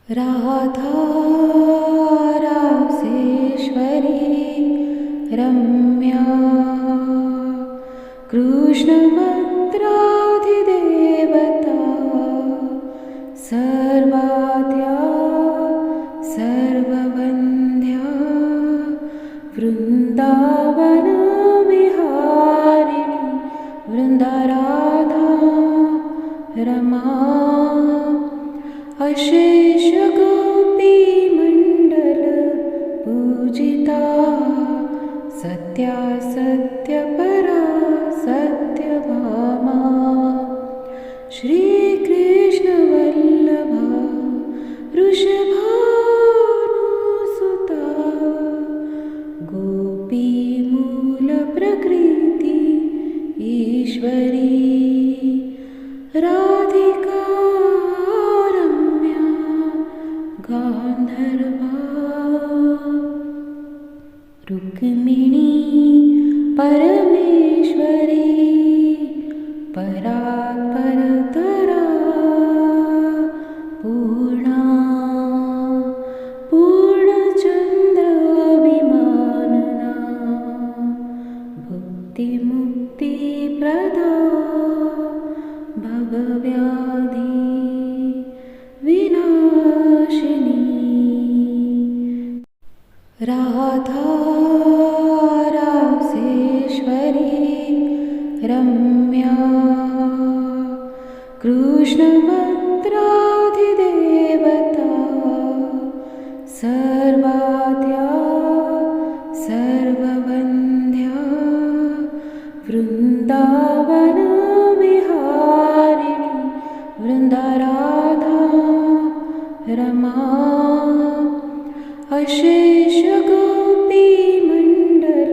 राधा रासेश्वरी रम्या कृष्णमद्राधिदेवता सर्वाद्या सर्ववन्द्या वृन्दावनविहारिणी वृन्दाराधा रमा अशेषगोपीमण्डल पूजिता सत्या सत्यपरा सत्यभामा श्रीकृष्णवल्लभा वृषभानुसुता गोपीमूलप्रकृति ईश्वरी राधिका रम्या गान्धर्वा रुक्मिणी परमेश्वरी परात्परतरा पूर्णा पूर्णचन्द्रविमानना भुक्तिमुक्तिप्रदा भवव्याधि विनाशिनी राधा रासेश्वरी रम्या कृष्णमद्राधिदेवता सर्वाद्या सर्ववन्द्या वृन्दावनविहारिणी वृन्दाराधा रमा अशेषगोपीमण्डल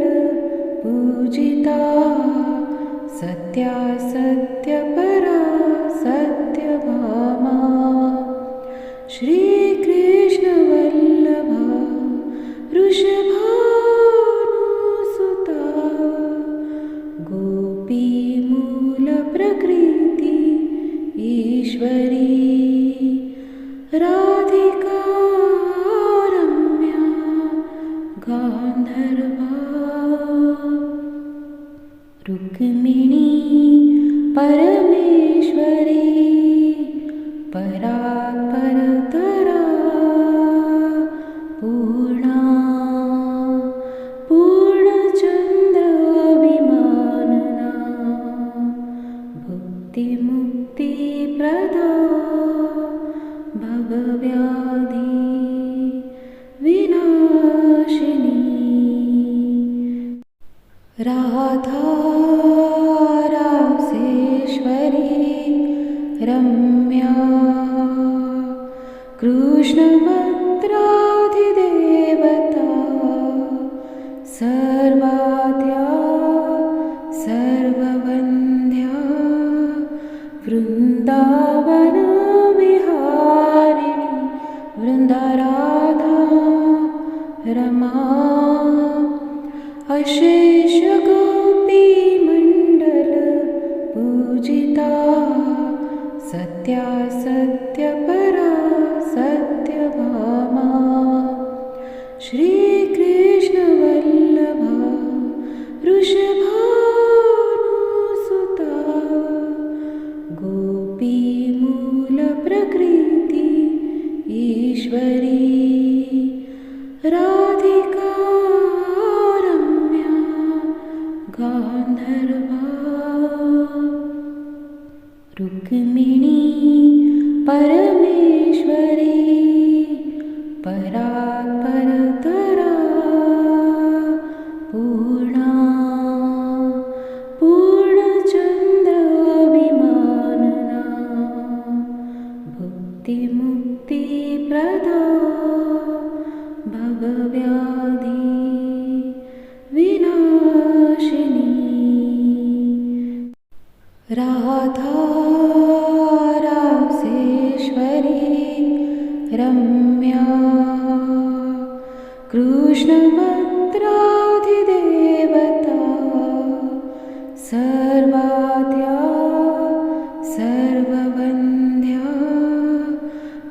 पूजिता सत्या सत्यपरा सत्यभामा श्रीकृष्णवल्लभा वृषभानुसुता गोपीमूलप्रकृति ईश्वरी राधिका रम्या गान्धर्वा रुक्मिणी परमेश्वरी परात्परतरा पूर्णा पूर्णचन्द्रविमानना भुक्तिमुक्तिप्रदा भवव्याधि विनाशिनी राधा रासेश्वरी रम्या कृष्णमद्राधिदेवता सर्वाद्या सर्ववन्द्या वृन्दावनविहारिणी वृन्दाराधा रमा अशेषगोपीमण्डल पूजिता सत्या सत्यपरा सत्यभामा श्रीकृष्णवल्लभा वृषभानुसुता गोपीमूलप्रकृति ईश्वरी राधिका रम्या गान्धर्वा रुक्मिणी परमेश्वरी परात्परतरा पूर्णा पूर्णचन्द्रविमानना भुक्तिमुक्तिप्रदा भवव्याधि विनाशिनी राधा रासेश्वरी रम्या कृष्णमद्राधिदेवता सर्वाद्या सर्ववन्द्या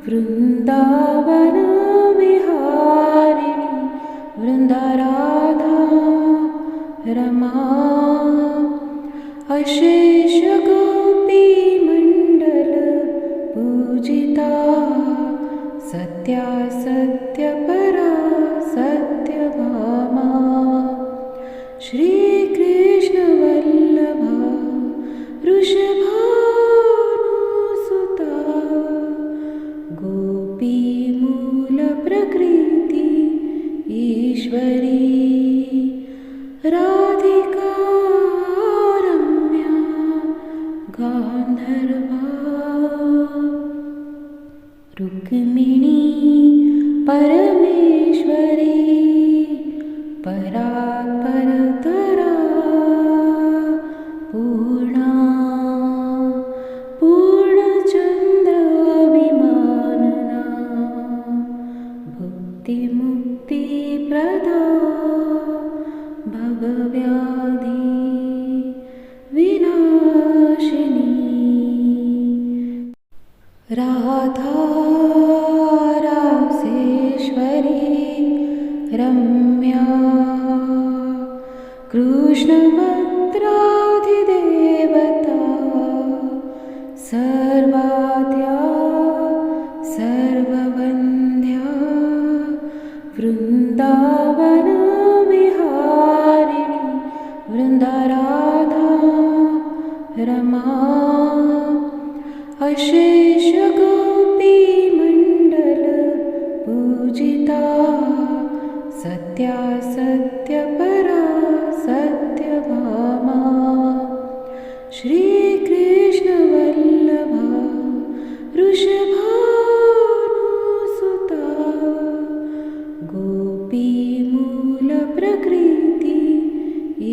वृन्दावनविहारिणी वृन्दावनविहारिणि वृन्दाराधा रमा अशेषगोपीमण्डल पूजिता सत्या सत्यपरा सत्यभामा श्रीकृष्णवल्लभा वृषभानुसुता गोपीमूलप्रकृति ईश्वरी राधिका रम्या गान्धर्वा रुक्मिणी परमेश्वरी परात्परतरा पूर्णा पूर्णचन्द्राभिमानना भुक्तिमुक्तिप्रदा भवव्याधि विनाशिनी राधा रासेश्वरी रम्या कृष्णभद्राधिदेवता सर्वाद्या सर्ववन्द्या वृन्दावनविहारिणि वृन्दाराधा रमा अशेषगोपीमण्डल पूजिता सत्या सत्यपरा सत्यभामा श्रीकृष्णवल्लभा वृषभानुसुता गोपीमूलप्रकृति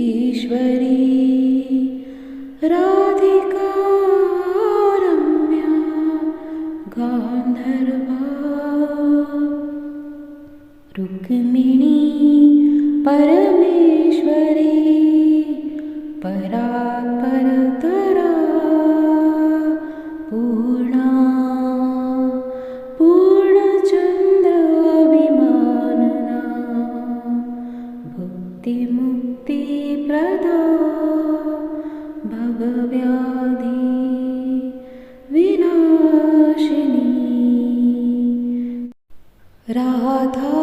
ईश्वरी राधिका रम्या गान्धर्वा रुक्मिणी परमेश्वरी परात्परतरा पूर्णा पूर्णचन्द्राभिमानना भुक्तिमुक्तिप्रदा भवव्याधि विनाशिनी राधा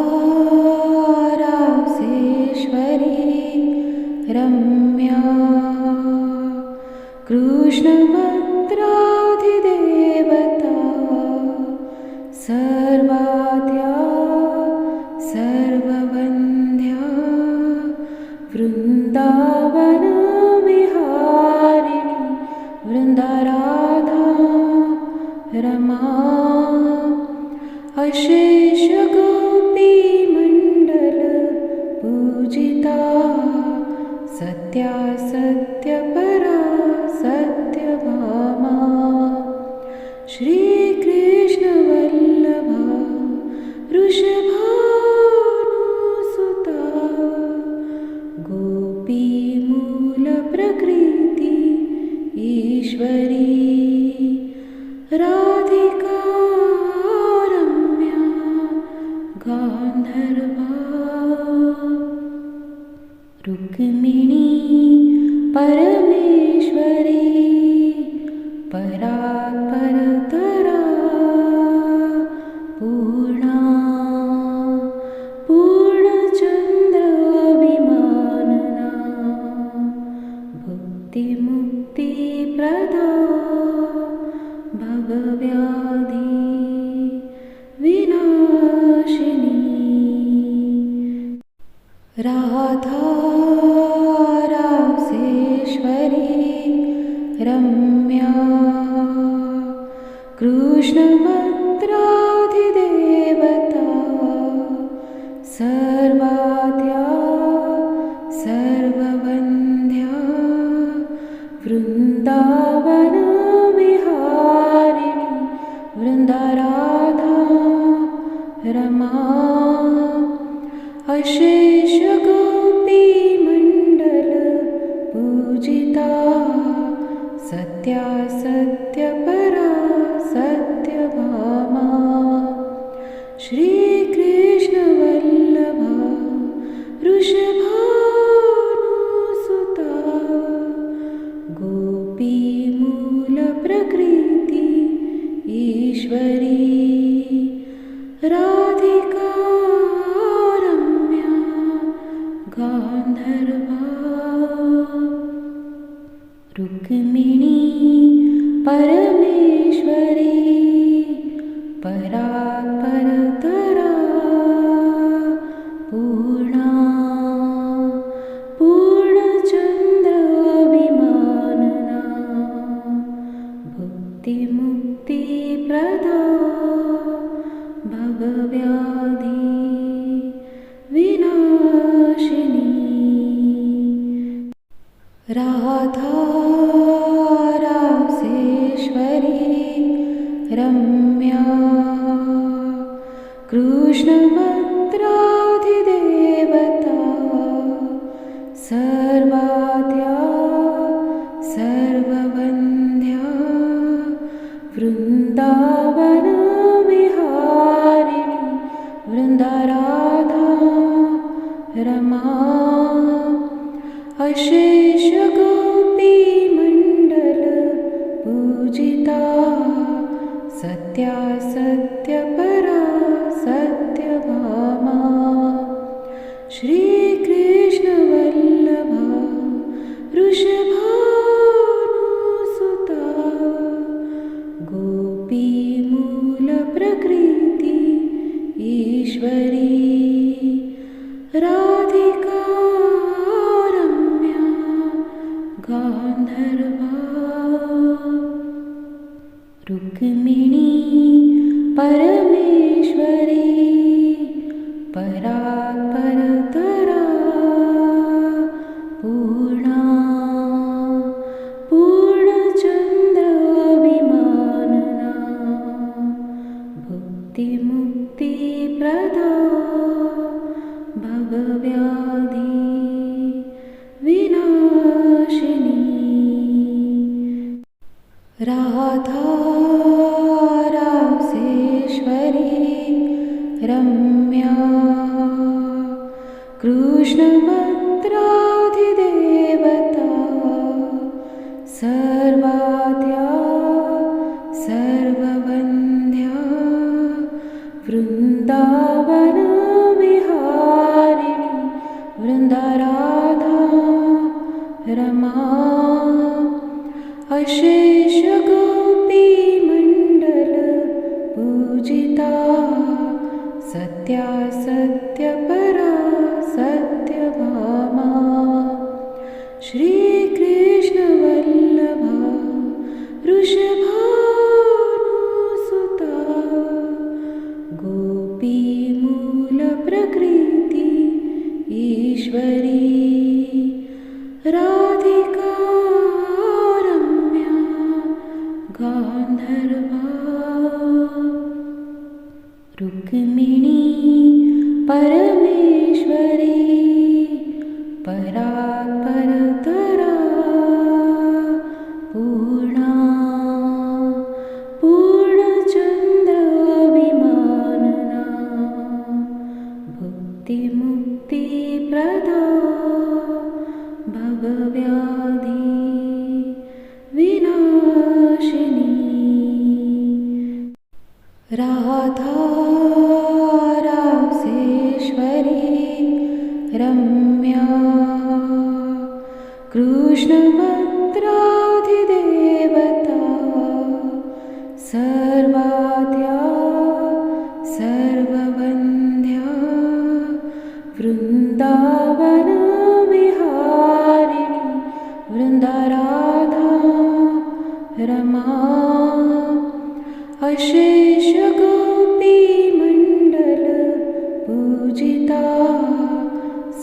रासेश्वरी रम्या कृष्णभद्राधिदेवता सर्वाद्या सर्ववन्द्या वृन्दावनविहारिणि वृन्दाराधा रमा अशेषगोपीमण्डल पूजिता सत्या सत्यपरा सत्यभामा श्रीकृष्णवल्लभा वृषभानुसुता गोपीमूलप्रकृति ईश्वरी राधिका रम्या गान्धर्वा रुक्मिणी परमेश्वरी परात्परतरा पूर्णा पूर्णचन्द्राभिमानना भुक्तिमुक्तिप्रदा भवव्याधि विनाशिनी राधा रासेश्वरी रम्या कृष्णभद्राधिदेवता सर्वाद्या सर्ववन्द्या वृन्दावनविहारिणि वृन्दाराधा रमा अशेषगोपीमण्डल पूजिता सत्या सत्यपरा सत्यभामा श्रीकृष्णवल्लभा वृषभानुसुता गोपीमूलप्रकृति ईश्वरी राधिका रम्या गान्धर्वा रुक्मिणी परमेश्वरी परात्परतरा पूर्णा पूर्णचन्द्राभिमानना भुक्तिमुक्तिप्रदा भवव्याधि विनाशिनी राधा रासेश्वरी रम्या कृष्णभद्राधिदेवता सर्वाद्या सर्ववन्द्या वृन्दावनविहारिणी वृन्दाराधा रमा अशेषगोपीमण्डल पूजिता सत्या सत्यपरा सत्यभामा श्रीकृष्णवल्लभा वृषभानुसुता गोपीमूलप्रकृति ईश्वरी राधिका रम्या गान्धर्वा रुक्मिणी परमेश्वरी परात्परतरा पूर्णा पूर्णचन्द्राभिमानना भुक्तिमुक्तिप्रदा भवव्याधि विनाशिनी राधा रासेश्वरी रम्या कृष्णभद्राधिदेवता सर्वाद्या सर्ववन्द्या वृन्दावनविहारिणी वृन्दाराधा रमा अशेषगोपीमण्डल पूजिता सत्या सत्यपरा सत्यभामा श्रीकृष्णवल्लभा वृषभानुसुता गोपीमूलप्रकृति ईश्वरी राधिका रम्या गान्धर्वा रुक्मिणी परमेश्वरी परात्परतरा पूर्णा पूर्णचन्द्राभिमानना भुक्तिमुक्तिप्रदा भवव्याधि विनाशिनी राधा रासेश्वरी रम्या कृष्णभद्राधिदेवता सर्वाद्या सर्ववन्द्या वृन्दावनविहारिणी वृन्दाराधा रमा अशेषगोपीमण्डल पूजिता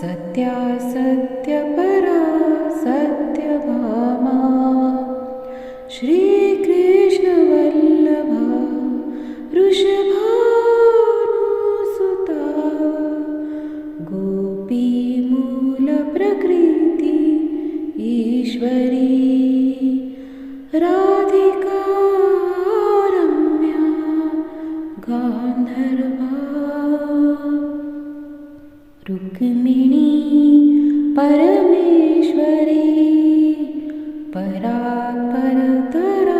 सत्या सत्यपरा सत्यभामा श्रीकृष्णवल्लभा वृषभानुसुता गोपीमूलप्रकृति ईश्वरी राधिका रम्या गान्धर्वा गान्धर्वा रुक्मिणी परमेश्वरी परात्परतरा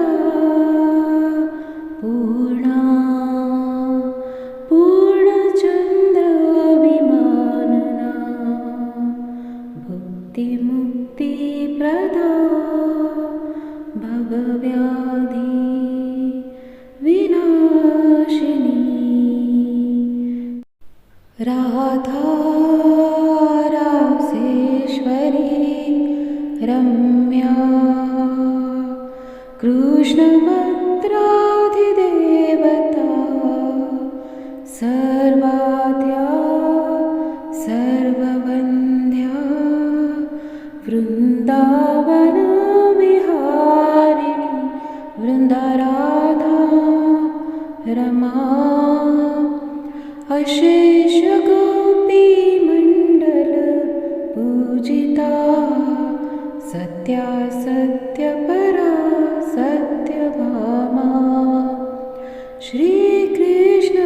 पूर्णा पूर्णचन्द्रविमानना भुक्तिमुक्तिप्रदा भवव्याधि विनाशिनी राधा रासेश्वरी रम्या कृष्णभद्राधिदेवता सर्वाद्या सर्ववन्द्या वृन्दावनविहारिणी वृन्दाराधा रमा अशेषगोपीमण्डल पूजिता सत्या सत्यपरा सत्यभामा श्रीकृष्णवल्लभा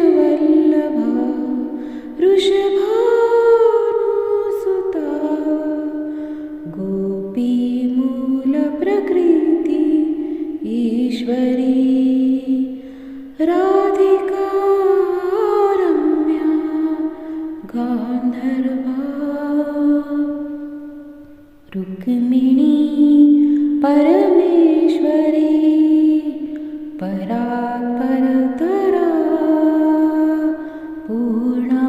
वृषभानुसुता गोपीमूलप्रकृति ईश्वरी राधिका रम्या गान्धर्वा रुक्मिणी परमेश्वरी परात्परतरा पूर्णा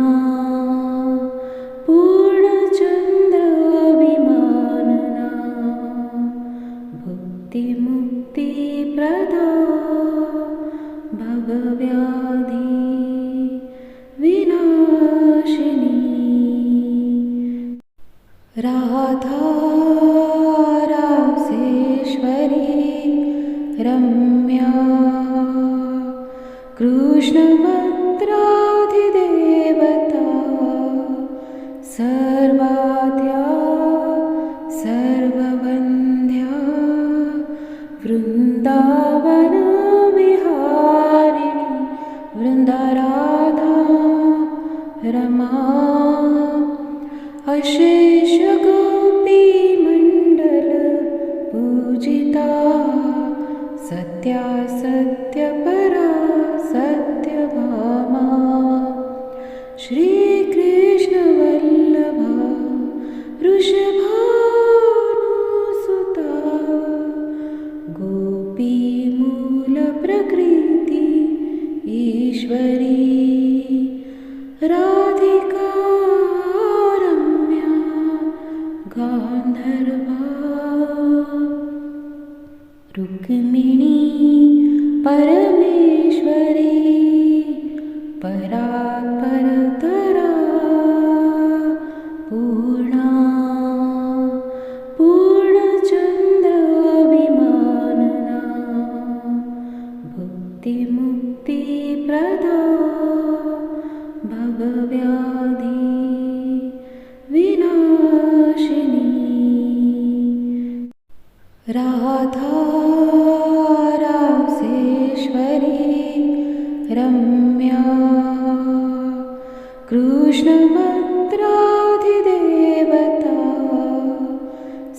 पूर्णचन्द्रविमानना भुक्तिमुक्तिप्रदा भवव्याधि विनाशिनी राधा रासेश्वरी रम्या कृष्णभद्राधिदेवता सर्वाद्या सर्ववन्द्या वृन्दावनविहारिणी वृन्दाराधा रमा अशेषगोपीमण्डल पूजिता सत्या सत्यपरा सत्यभामा श्रीकृष्णवल्लभा वृषभानुसुता गोपीमूलप्रकृति ईश्वरी राधिका रम्या गान्धर्वा रुक्मिणी परमेश्वरी परात्परतरा पूर्णा पूर्णचन्द्रविमानना भुक्तिमुक्तिप्रदा भवव्याधि विनाशिनी राधा रासेश्वरी रम्या कृष्णभद्राधिदेवता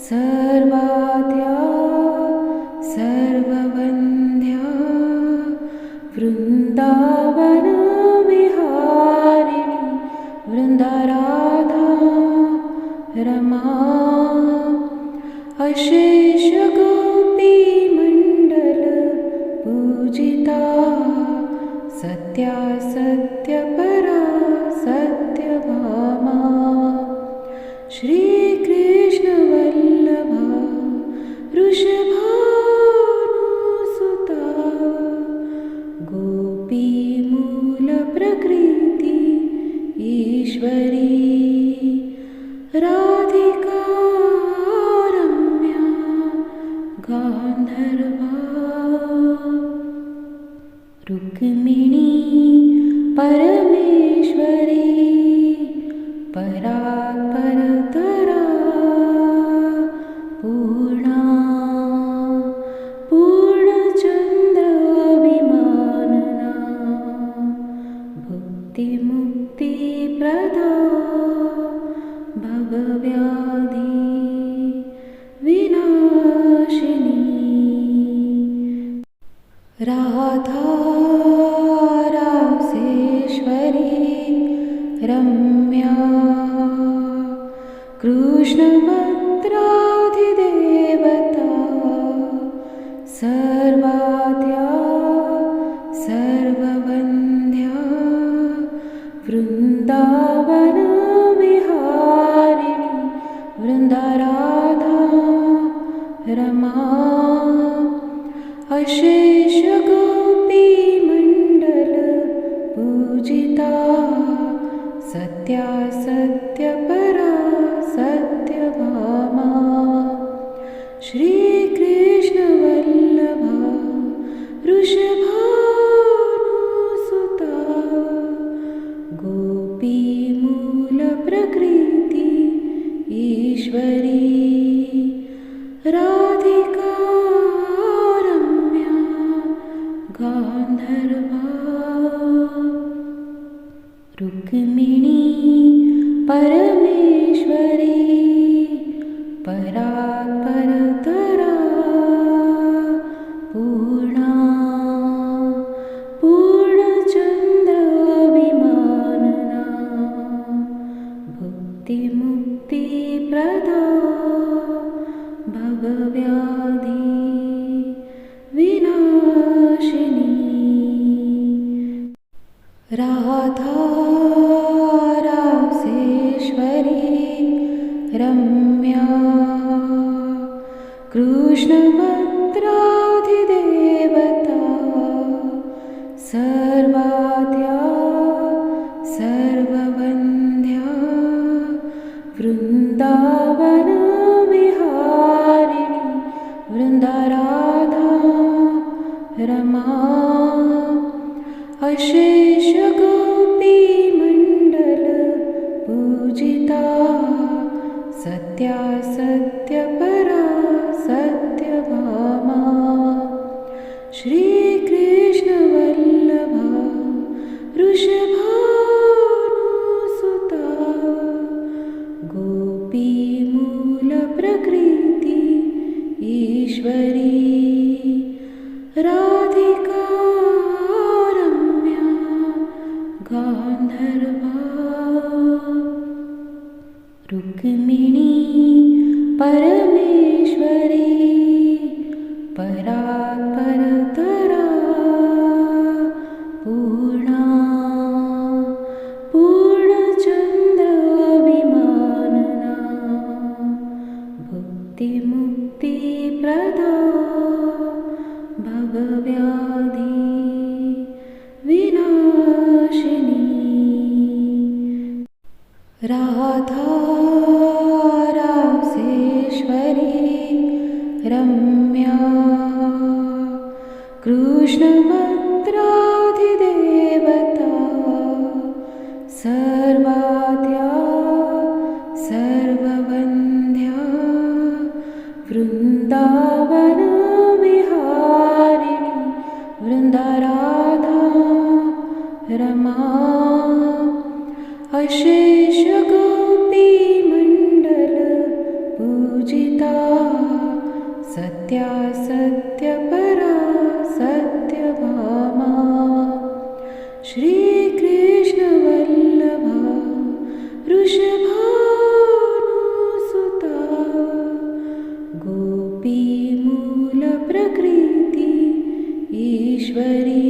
सर्वाद्या सर्ववन्द्या वृन्दावनविहारिणी वृन्दाराधा रमा अशेषगोपीमण्डल पूजिता सत्या सत्यपरा सत्यभामा श्रीकृष्णवल्लभा वृषभानुसुता गोपीमूलप्रकृति ईश्वरी राधिका रम्या गान्धर्वा रुक्मिणी परमेश्वरी परात्परतरा पूर्णा पूर्णचन्द्रविमानना भुक्तिमुक्तिप्रदा भवव्याधि विनाशिनी राधा रासेश्वरी रम्या कृष्णभद्राधिदेवता सर्वाद्या सर्ववन्द्या वृन्दावनविहारिणी वृन्दाराधा रमा अशेषगोपीमण्डल पूजिता सत्या सत्यपरा सत्यभामा श्रीकृष्णवल्लभा वृषभानुसुता गोपीमूलप्रकृति ईश्वरी राधिका रम्या गान्धर्वा रुक्मिणी परमेश्वरी परात्परतरा पूर्णा पूर्णचन्द्रविमानना भुक्तिमुक्तिप्रदा भवव्याधि विनाशिनी राधा रासेश्वरी रम्या कृष्णभद्राधिदेवता सर्वाद्या सर्ववन्द्या वृन्दावनविहारिणी वृन्दाराधा रमा अशेषगोपीमण्डल पूजिता सत्या सत्यपरा सत्यभामा श्रीकृष्णवल्लभा वृषभानुसुता गोपीमूलप्रकृति ईश्वरी राधिका रम्या गान्धर्वा रुक्मिणी परमेश्वरी परात्परतरा पूर्णा पूर्णचन्द्रविमानना भुक्तिमुक्तिप्रदा भवव्याधि विनाशिनी राधा रासेश्वरी रम्या कृष्णभद्राधिदेवता सर्वाद्या सर्ववन्द्या वृन्दावनविहारिणी वृन्दाराधा रमा अशेषगोपीमण्डल पूजिता सत्या सत्यपरा सत्यभामा श्रीकृष्णवल्लभा वृषभानुसुता गोपीमूलप्रकृति ईश्वरी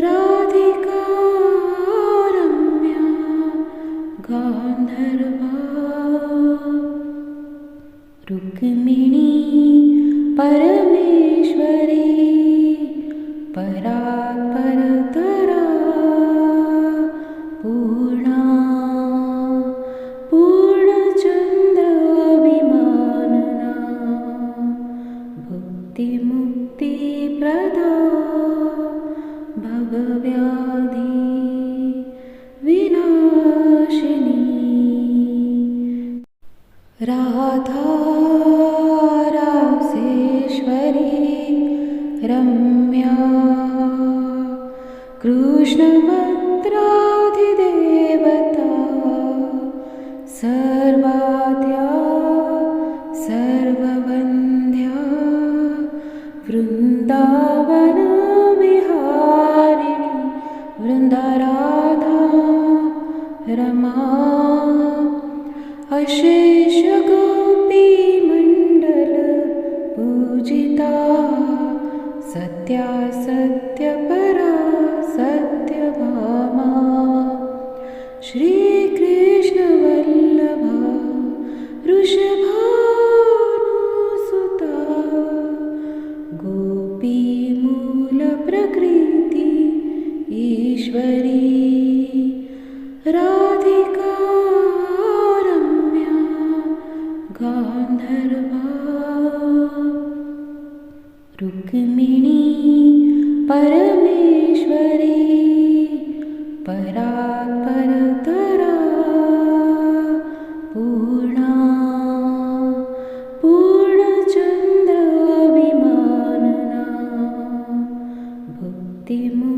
राधिका रम्या गान्धर्वा रुक्मिणी परमेश्वरी परात्परतरा पूर्णा पूर्णचन्द्रविमानना भुक्तिमुक्तिप्रदा भवव्याधि विनाशिनी राधा रासेश्वरी वृन्दाराधा रमा अशेष गोपीमण्डल पूजिता सत्या सत्यपरा सत्यभामा श्रीकृष्णवल्लभा वृषभानुसुता गोपीमूलप्रकृति ईश्वरी राधिका रम्या गान्धर्वा रुक्मिणी परमेश्वरी परात्परतरा पूर्णा पूर्णचन्द्रविमानना भुक्तिमुक्तिप्रदा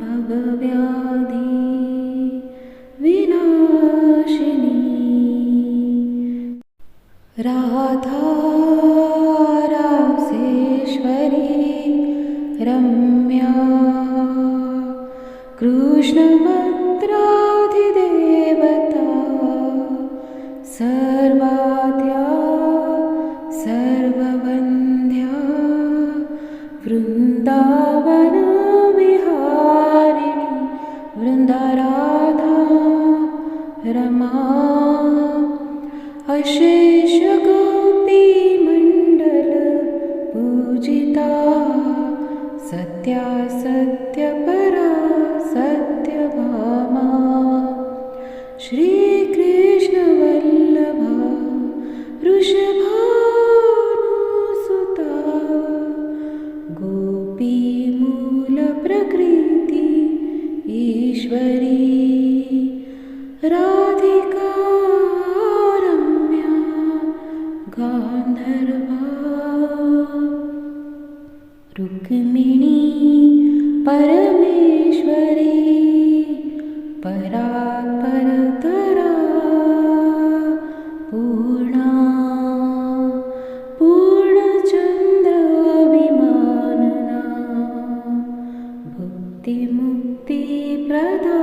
भवव्याधि विनाशिनी राधा रासेश्वरी रम्या कृष्णभद्राधिदेवता सर्वाद्या सर्ववन्द्या वृन्दावनविहारिणी वृन्दाराधा रमा अशेष गोपीमण्डल पूजिता सत्या सत्यपरा सत्यभामा श्रीकृष्णवल्लभा वृषभानुसुता गोपीमूलप्रकृति ईश्वरी राधिका रम्या गान्धर्वा रुक्मिणी परमेश्वरी परात्परतरा पूर्णा पूर्णचन्द्रविमानना भुक्तिमुक्तिप्रदा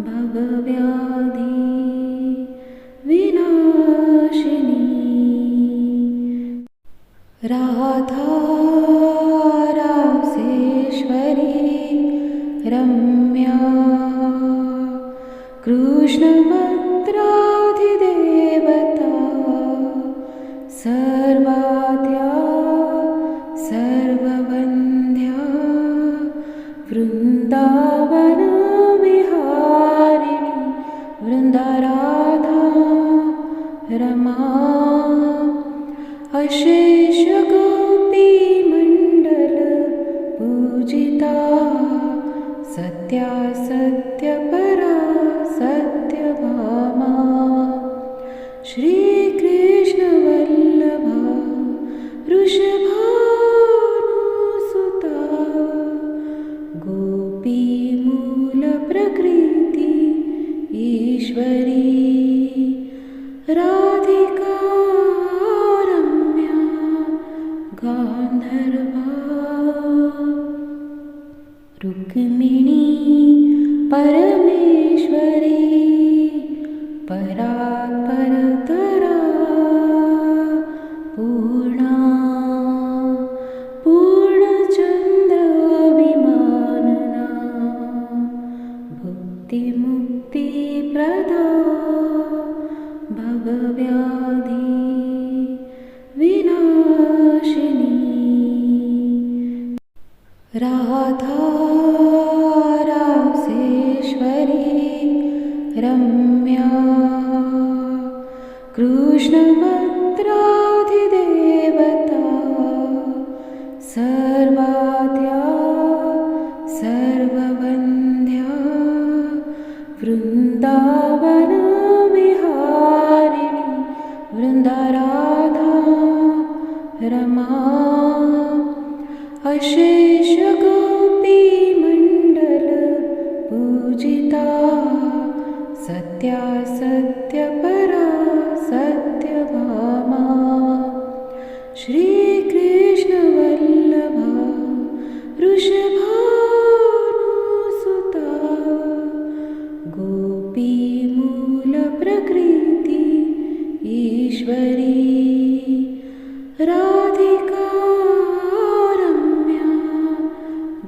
भवव्याधि विनाशिनी राधा रासेश्वरी रम्या कृष्णभद्राधिदेवता सर्वाद्या सर्ववन्द्या वृन्दावनविहारिणी वृन्दाराधा रमा अशेष गोपीमण्डल पूजिता सत्या सत्यपरा सत्यभामा श्रीकृष्णवल्लभा वृषभानुसुता गोपीमूलप्रकृति ईश्वरी राधिका रम्या गान्धर्वा रुक्मिणी परमेश्वरी परात्परतरा पूर्णा पूर्णचन्द्रविमानना भुक्तिमुक्तिप्रदा भवव्याधि विनाशिनी राधा रासेश्वरी रम्या कृष्णभद्राधिदेवता सर्वाद्या सर्ववन्द्या वृन्दावनविहारिणी वृन्दाराधा रमा अशेष गोपीमण्डल पूजिता सत्या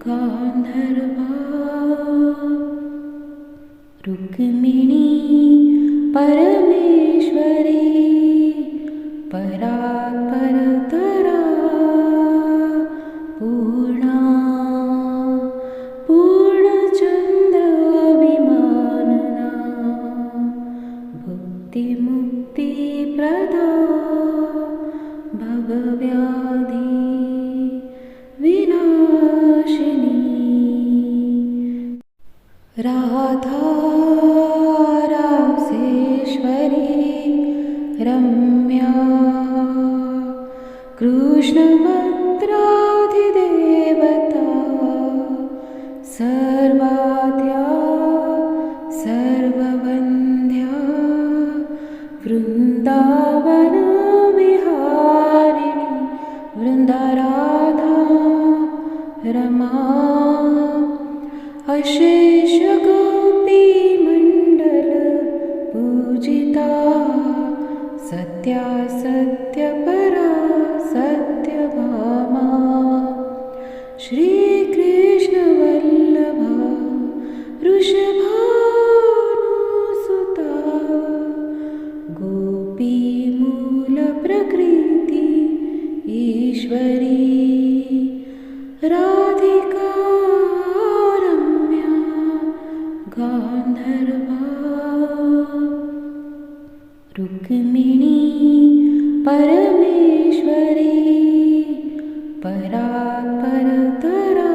गांधर्वा रुक्मिणी परमेश्वरी परात्परतरा पूर्णा पूर्णचंद्र विमानना भुक्तिमुक्तिप्रदा भवव्याधि विनाशिनी राधा रासेश्वरी रम्या कृष्णभद्राधिदेवता सर्वाद्या सर्ववन्द्या वृन्दावनविहारिणी वृन्दाराधा रमा अशेषगोपीमण्डल पूजिता सत्या सत्यपरा सत्यभामा श्रीकृष्णवल्लभा वृषभानुसुता गोपीमूलप्रकृति ईश्वरी राधिका रम्या गांधर्वा रुक्मिणी परमेश्वरी परात्परतरा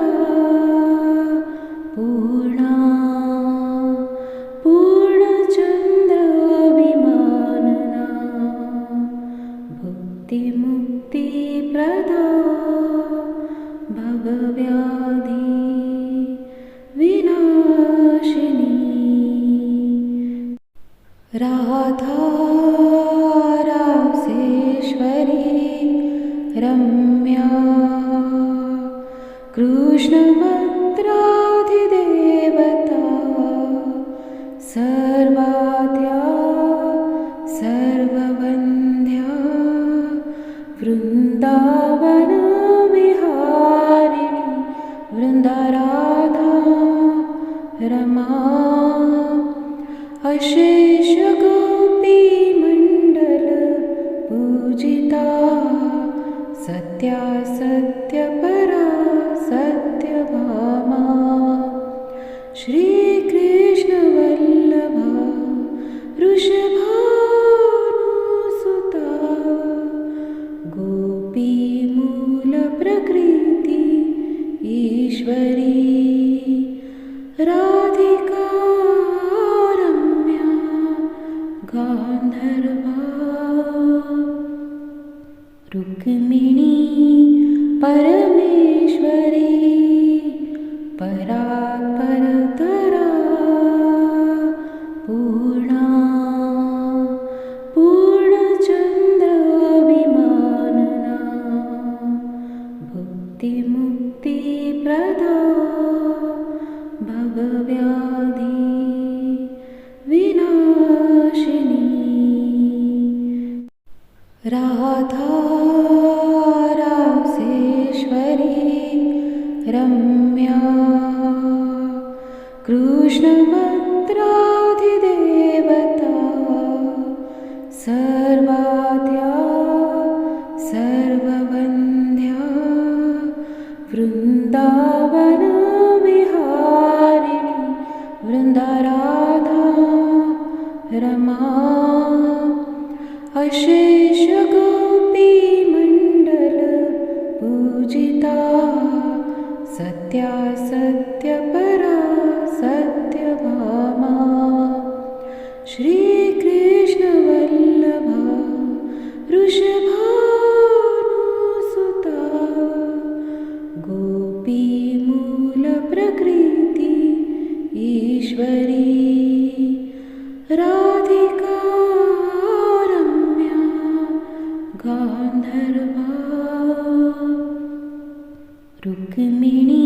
पूर्णा पूर्णचंद्र विमानना भुक्तिमुक्तिप्रदा भवव्याधि विनाशिनी राधा रासेश्वरी रम्या कृष्णभद्राधिदेवता सर्वाद्या सर्ववन्द्या वृन्दावनविहारिणी वृन्दाराधा रमा अशेषगोपीमण्डल पूजिता सत्या सत्यपरा सत्यभामा श्रीकृष्णवल्लभा वृषभानुसुता गोपीमूलप्रकृति ईश्वरी राधिका रम्या गांधर्वा रुक्मिणी परमेश्वरी परात्परतरा पूर्णा पूर्णचंद्र विमानना भुक्तिमुक्तिप्रदा भवव्याधि विनाशिनी राधा रासेश्वरी रम्या कृष्णभद्राधिदेवता सर्वाद्या सर्ववन्द्या वृन्दावनविहारिणी वृन्दाराधा रमा अशेषगोपीमण्डल पूजिता सत्या सत्यपरा सत्यभामा श्रीकृष्णवल्लभा वृषभानुसुता गोपीमूलप्रकृति ईश्वरी राधिका रम्या गांधर्वा रुक्मिणी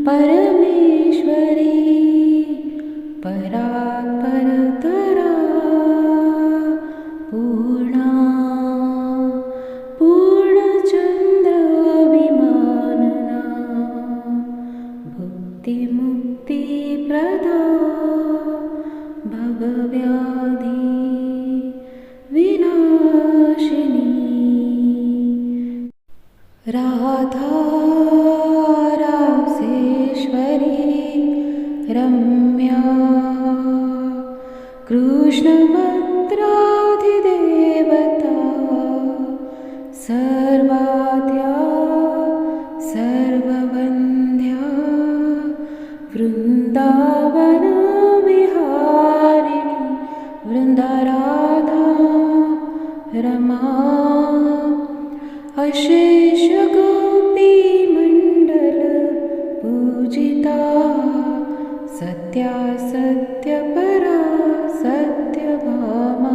परमेश्वरी परात्परतरा पूर्णा पूर्णचंद्र विमानना भुक्तिमुक्तिप्रदा भवव्याधि विनाशिनी राधा रासेश्वरी रम्या कृष्णभद्राधिदेवता सर्वाद्या सर्ववन्द्या वृन्दावनविहारिणी वृन्दाराधा रमा अशेषगोपीमण्डल पूजिता सत्या सत्यपरा सत्यभामा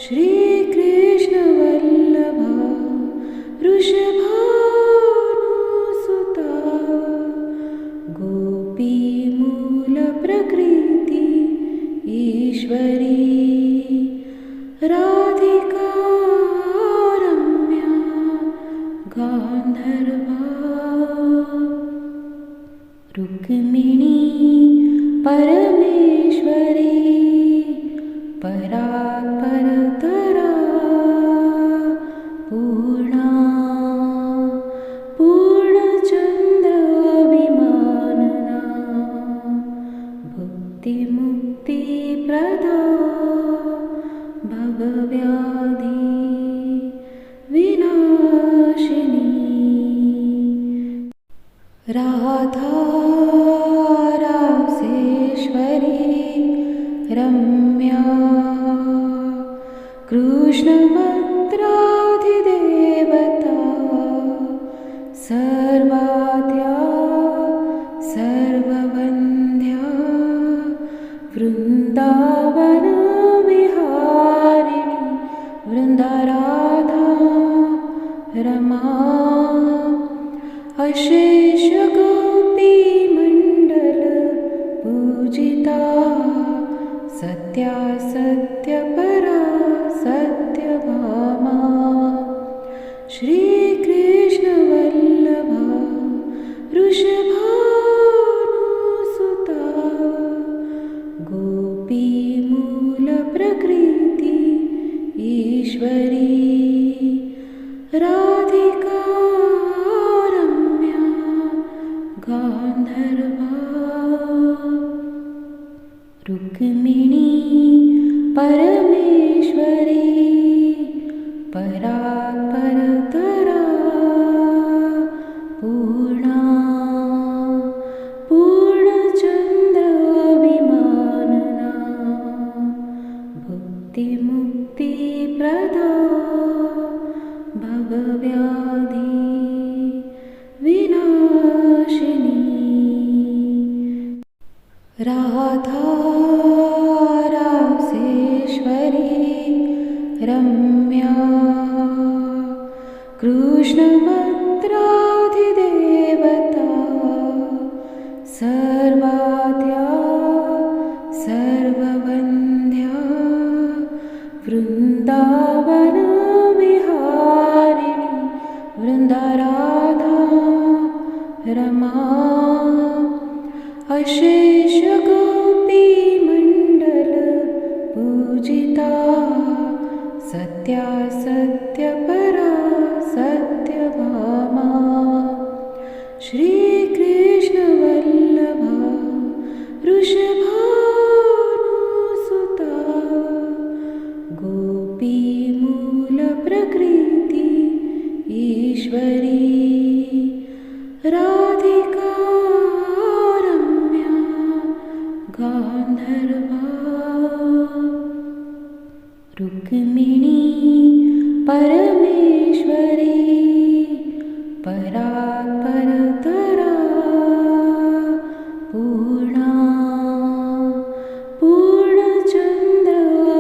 श्रीकृष्णवल्लभा वृषभानुसुता गोपीमूलप्रकृति ईश्वरी राधिका रम्या गान्धर्वा रुक्मिणी परमेश्वरी परात्परतरा पूर्णा पूर्णचन्द्रविमानना भुक्तिमुक्तिप्रदा भवव्याधि विनाशिनी राधा रासेश्वरी रम्या कृष्णभद्राधिदेवता सर्वाद्या सर्ववन्द्या वृन्दावनविहारिणी वृन्दाराधा रमा अशेषगोपीमण्डल पूजिता सत्या सत्यपरा सत्यभामा श्रीकृष्णवल्लभा वृषभानुसुता गोपीमूलप्रकृति ईश्वरी राधिका रम्या गान्धर्वा रुक्मिणी परमेश्वरी परात्परतरा पूर्णा पूर्णचन्द्रविमानना भुक्तिमुक्तिप्रदा भवव्याधि विनाशिनी राधा रासेश्वरी रम्या कृष्णभद्राधिदेवता सर्वाद्या सर्ववन्द्या वृन्दावनविहारिणी वृन्दाराधा रमा अशेषगोपीमण्डल पूजिता सत्या सत्यपरा सत्यभामा श्रीकृष्णवल्लभा वृषभानुसुता गोपीमूलप्रकृति ईश्वरी राधिका रम्या गान्धर्वा रुक्मिणी परमेश्वरी परात्परतरा पूर्णा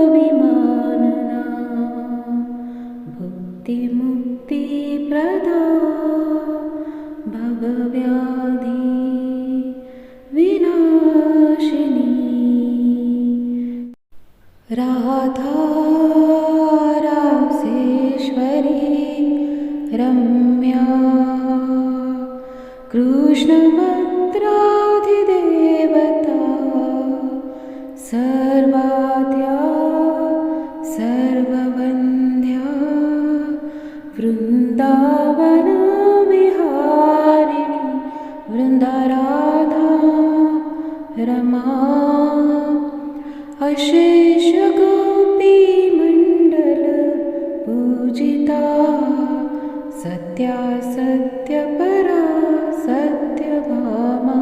पूर्णचन्द्रविमानना भुक्तिमुक्तिप्रदा भवव्याधि विनाशिनी राधा रासेश्वरी रम्या कृष्णभद्राधिदेवता कृष्णमत्राधिदेवता सर्वाद्या सर्ववन्द्या वृन्दावनविहारिणि वृन्दाराधा रमा अशेषगोपीमण्डल पूजिता सत्या सत्यपरा सत्यभामा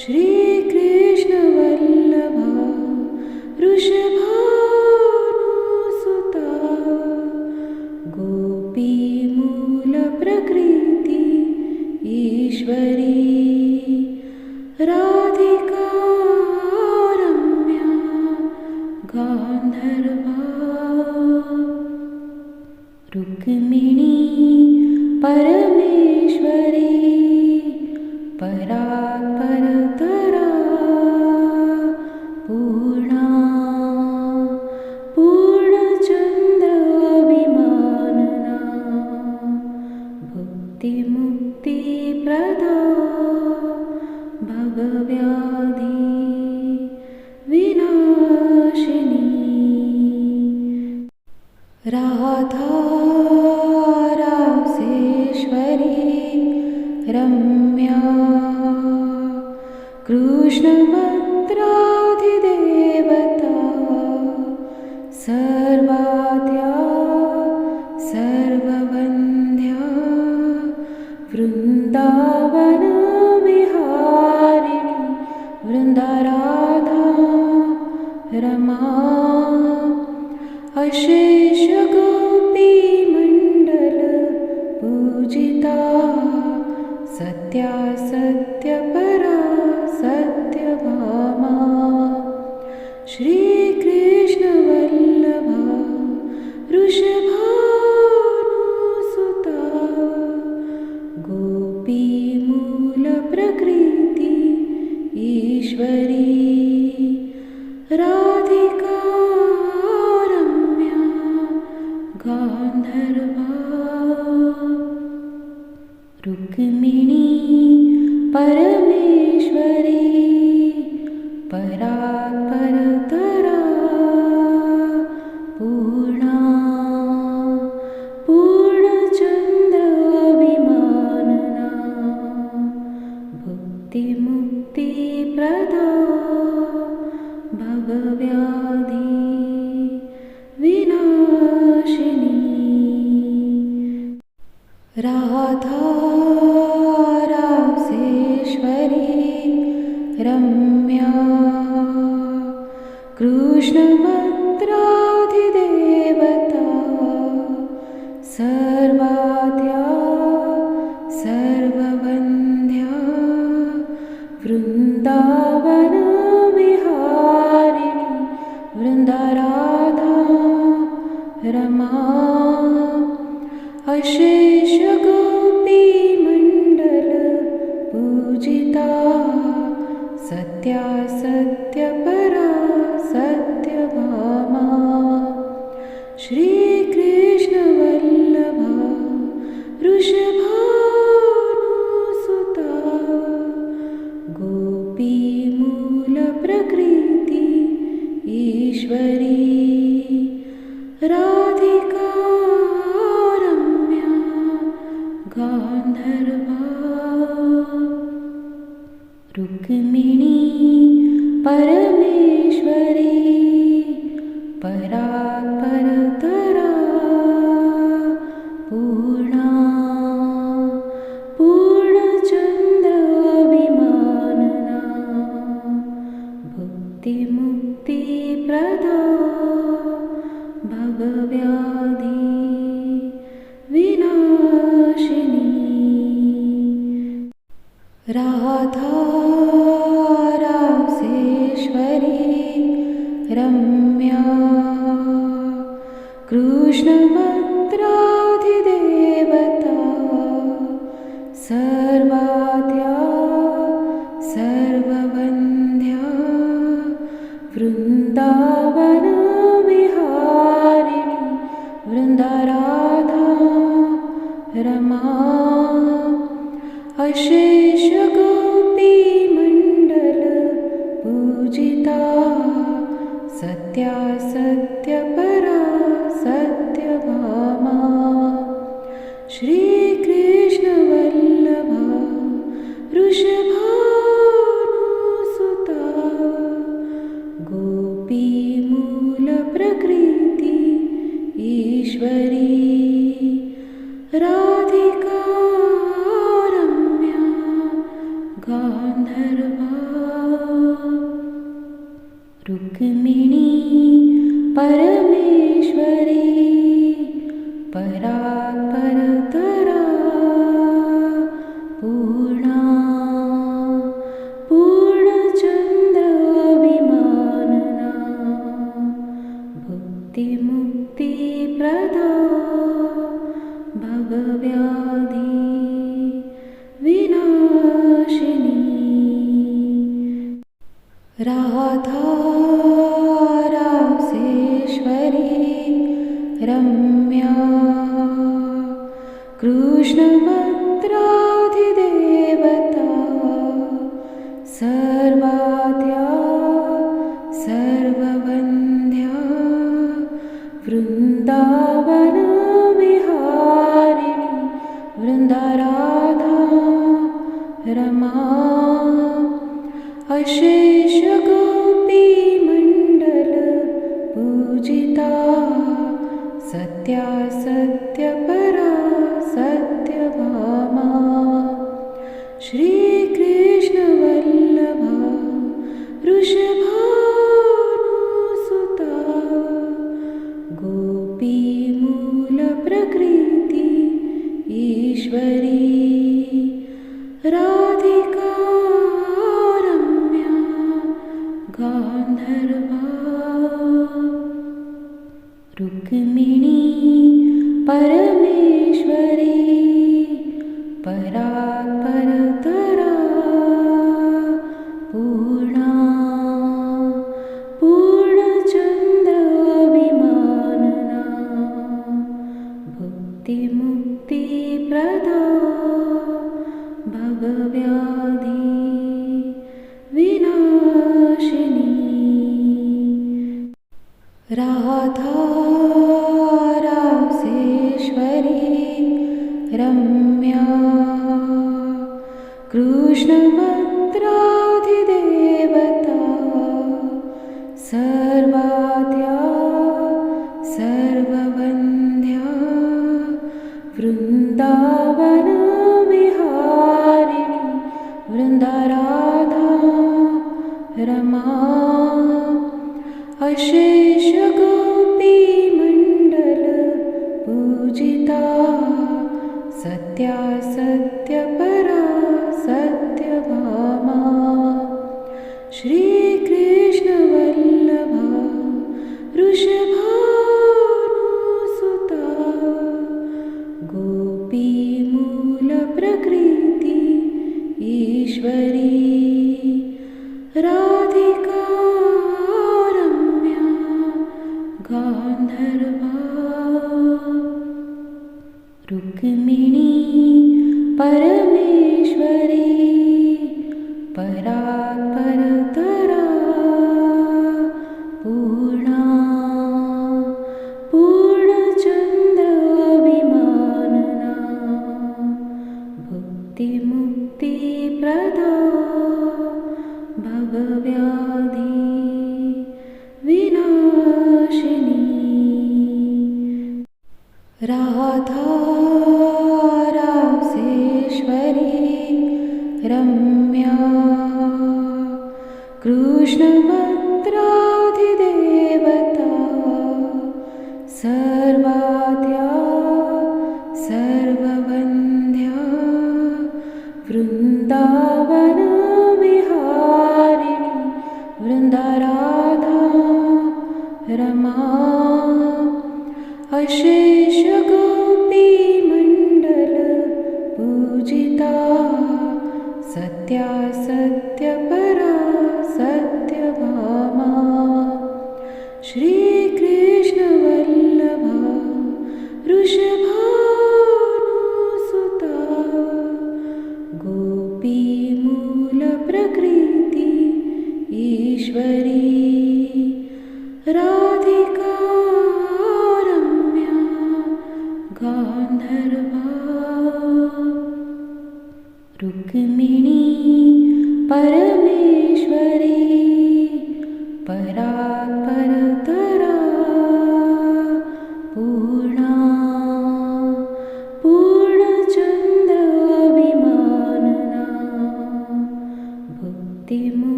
श्रीकृष्णवल्लभा वृषभानुसुता गोपीमूलप्रकृति ईश्वरी राधिका रम्या गान्धर्वा रुक्मिणी परमेश्वरी परात्परतरा पूर्णा पूर्णचन्द्रविमानना भुक्तिमुक्तिप्रदा भवव्याधि विनाशिनी राधा रासेश्वरी रम्या कृष्णमत्राधिदेवता सर्वाद्या सर्ववन्द्या वृन्दावनविहारिणि वृन्दाराधा रमा अशेषगोपीमण्डल पूजिता सत्या सत्यपरा सत्यभामा श्रीकृष्णवल्लभा वृषभानुसुता गोपीमूलप्रकृति ईश्वरी राधिका रम्या गान्धर्वा रुक्मिणी परमेश्वरी परात्परतरा पूर्णा पूर्णचन्द्रविमानना भुक्तिमुक्तिप्रदा भवव्याधि विनाशिनी राधा रासेश्वरी रम्या कृष्णमत्राधिदेवता सर्वाद्या सर्ववन्द्या वृन्दावनविहारिणि वृन्दाराधा रमा अशेषगोपीमण्डल पूजिता सत्या सत्यपरा सत्यभामा श्रीकृष्णवल्लभा वृषभानुसुता गोपीमूलप्रकृति ईश्वरी राधिका रम्या गान्धर्वा रुक्मिणी परमेश्वरी परात्परतरा पूर्णा पूर्णचन्द्रविमानना भुक्तिमुक्तिप्रदा भवव्याधि विनाशिनी राधा रासेश्वरी रम्या कृष्णमत्राधिदेवता सर्वाद्या सर्ववन्द्या वृन्दावनविहारिणि वृन्दाराधा रमा अशेषगो गान्धर्वा रुक्मिणी परमेश्वरी परात्परतरा पूर्णा पूर्णचन्द्रविमानना भुक्तिमुक्तिप्रदा भवव्याधि विनाशिनी राधा रासेश्वरी रम्या कृष्णभद्राधिदेवता सर्वाद्या सर्ववन्द्या वृन्दावनविहारिणी वृन्दाराधा रमा अशेषगोपीमण्डल पूजिता सत्या सत्यपरा सत्यभामा श्रीकृष्णवल्लभा वृषभानुसुता गोपीमूलप्रकृति ईश्वरी राधिका रम्या गान्धर्वा रुक्मिणी परमेश्वरी परात्परतरा पूर्णा पूर्णचन्द्रविमानना भुक्तिमुक्तिप्रदा भवव्याधि विनाशिनी राधा रासेश्वरी रम्या कृष्णभद्राधिदेवता सर्वाद्या सर्ववन्द्या वृन्दावनविहारिणी वृन्दाराधा रमा अशेषगोपीमण्डल पूजिता सत्या सत्यपरा सत्यभामा श्रीकृष्णवल्लभा वृषभानुसुता गोपीमूलप्रकृति ईश्वरी राधिका रम्या गान्धर्वा रुक्मिणी परमेश्वरी परात्परतरा पूर्णा पूर्णचन्द्रविमानना भुक्तिमुक्तिप्रदा भवव्याधि विनाशिनी राधा रासेश्वरी रम्या कृष्णभद्राधिदेवता सर्वाद्या सर्ववन्द्या वृन्दावनविहारिणी वृन्दाराधा रमा अशेषगोपीमण्डल पूजिता सत्या सत्यपरा सत्यभामा श्रीकृष्णवल्लभा वृषभानुसुता गोपीमूलप्रकृति ईश्वरी राधिका रम्या गान्धर्वा रुक्मिणी परमेश्वरी परात्परतरा पूर्णा पूर्णचन्द्रविमानना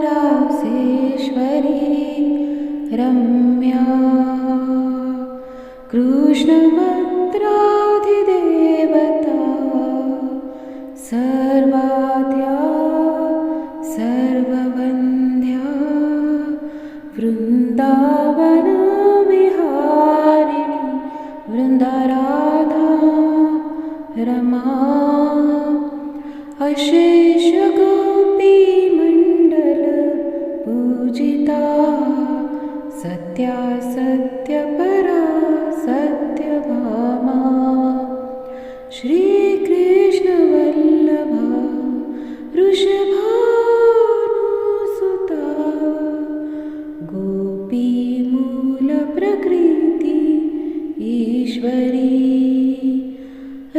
रासेश्वरी रम्या कृष्णमद्राधिदेवता सर्वाद्या सर्ववन्द्या वृन्दावनविहारिणी वृन्दाराधा रमा अशेषगोपीमण्डल पूजिता सत्या सत्यपरा सत्यभामा श्रीकृष्णवल्लभा वृषभानुसुता गोपीमूलप्रकृति ईश्वरी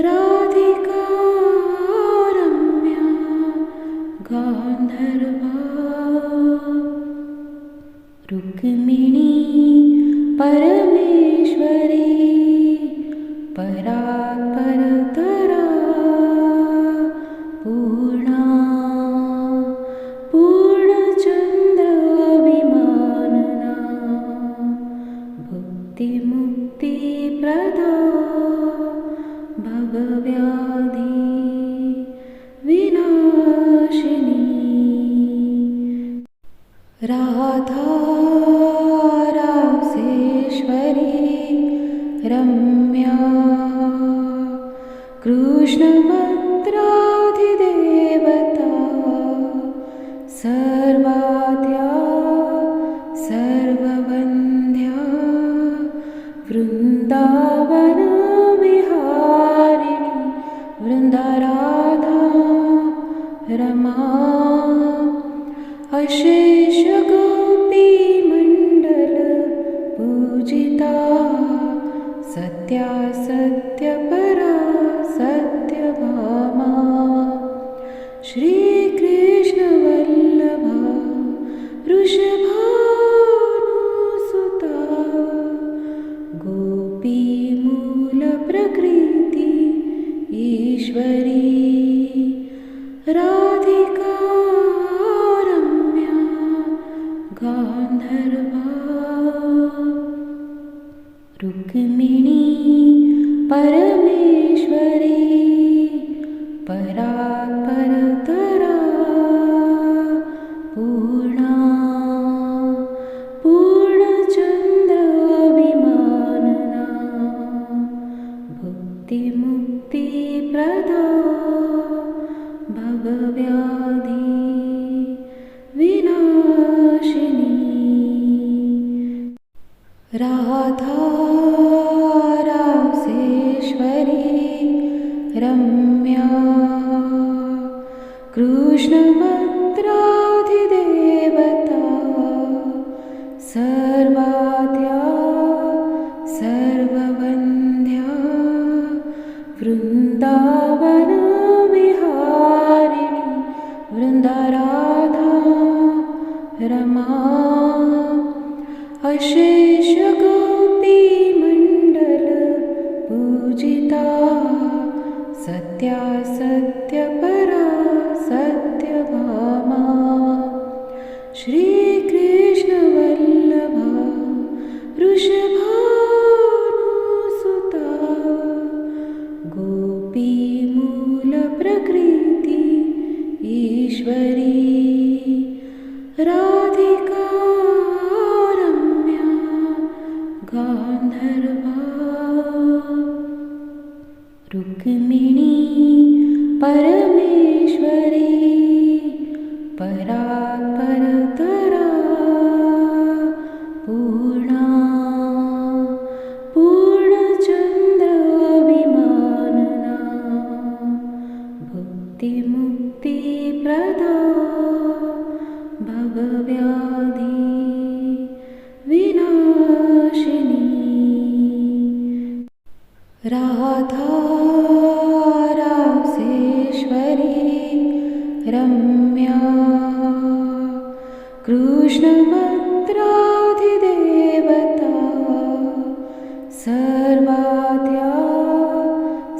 राधिका रम्या गान्धर्वा रुक्मिणी परमेश्वरी परात्परतरा पूर्णा पूर्णचन्द्रविमानना भुक्तिमुक्तिप्रदा भवव्याधि विनाशिनी राधा रासेश्वरी रम्या कृष्णमद्राधिदेवता सर्वाद्या सर्ववन्द्या वृन्दावनविहारिणी वृन्दाराधा रमा अशेषगोपीमण्डल पूजिता सत्या सत्यपरा सत्यभामा श्रीकृष्णवल्लभा वृषभानुसुता गोपीमूलप्रकृति ईश्वरी राधिका रम्या गान्धर्वा रुक्मिणी परमेश्वरी परात्परतरा पूर्णा पूर्णचन्द्रविमानना भुक्तिमुक्तिप्रदा भवव्याधि विनाशिनी राधा रासेश्वरी रम्या कृष्णमद्राधिदेवता सर्वाद्या सर्ववन्द्या वृन्दावनविहारिणी वृन्दाराधा रमा अशेषगोपीमण्डल पूजिता सत्या सत्यपरा सत्यभामा श्रीकृष्णवल्लभा वृषभानुसुता गोपीमूलप्रकृति ईश्वरी राधिका रम्या गान्धर्वा रुक्मिणी परमेश्वरी परात्परतरा पूर्णा पूर्णचन्द्रविमानना भुक्तिमुक्तिप्रदा भवव्याधि विनाशिनी राधा रासेश्वरी रम्या कृष्णमद्राधिदेवता सर्वाद्या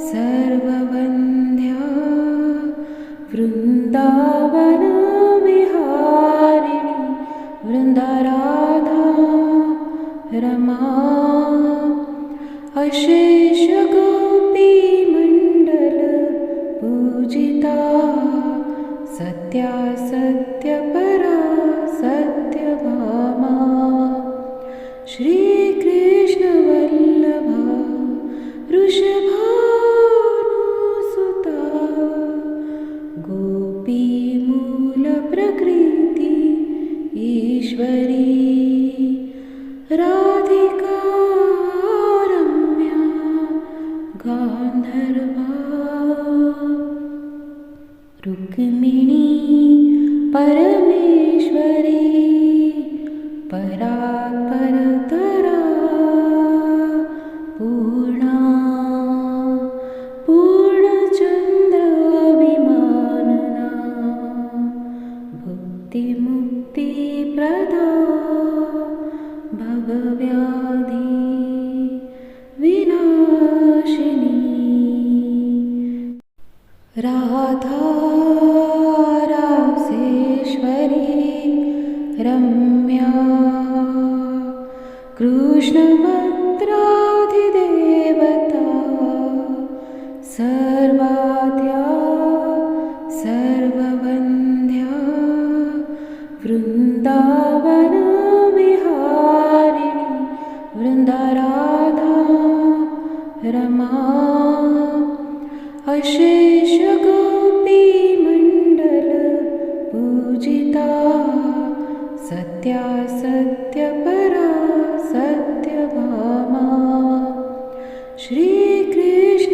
सर्ववन्द्या वृन्दावन ईश्वरी राधिका रम्या गान्धर्वा रुक्मिणी परमेश्वरी परात्परतरा पूर्णा पूर्णचन्द्रविमानना भुक्तिमुक्तिप्रदा भवव्याधि विनाशिनी राधा रासेश्वरी रम्या कृष्णभद्राधिदेवता सर्वाद्या सर्ववन्द्या वृन्दावनविहारिणी वृन्दाराधा रमा अशेषगोपीमण्डल पूजिता सत्या सत्यपरा सत्यभामा श्रीकृष्णवल्लभा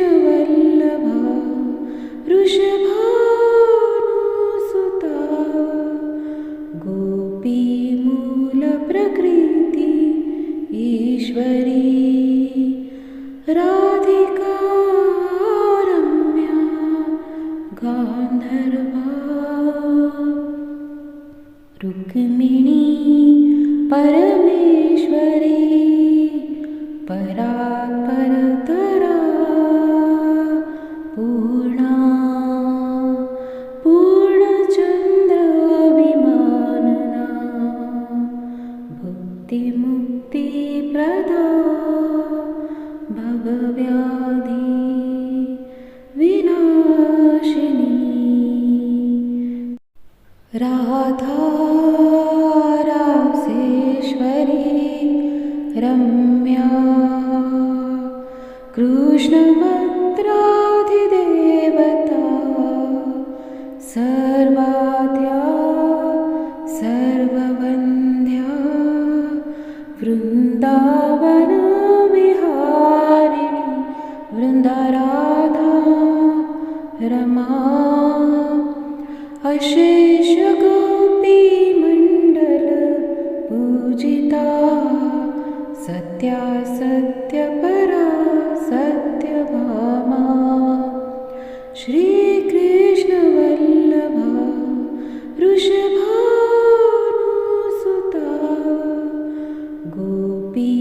वृषभानुसुता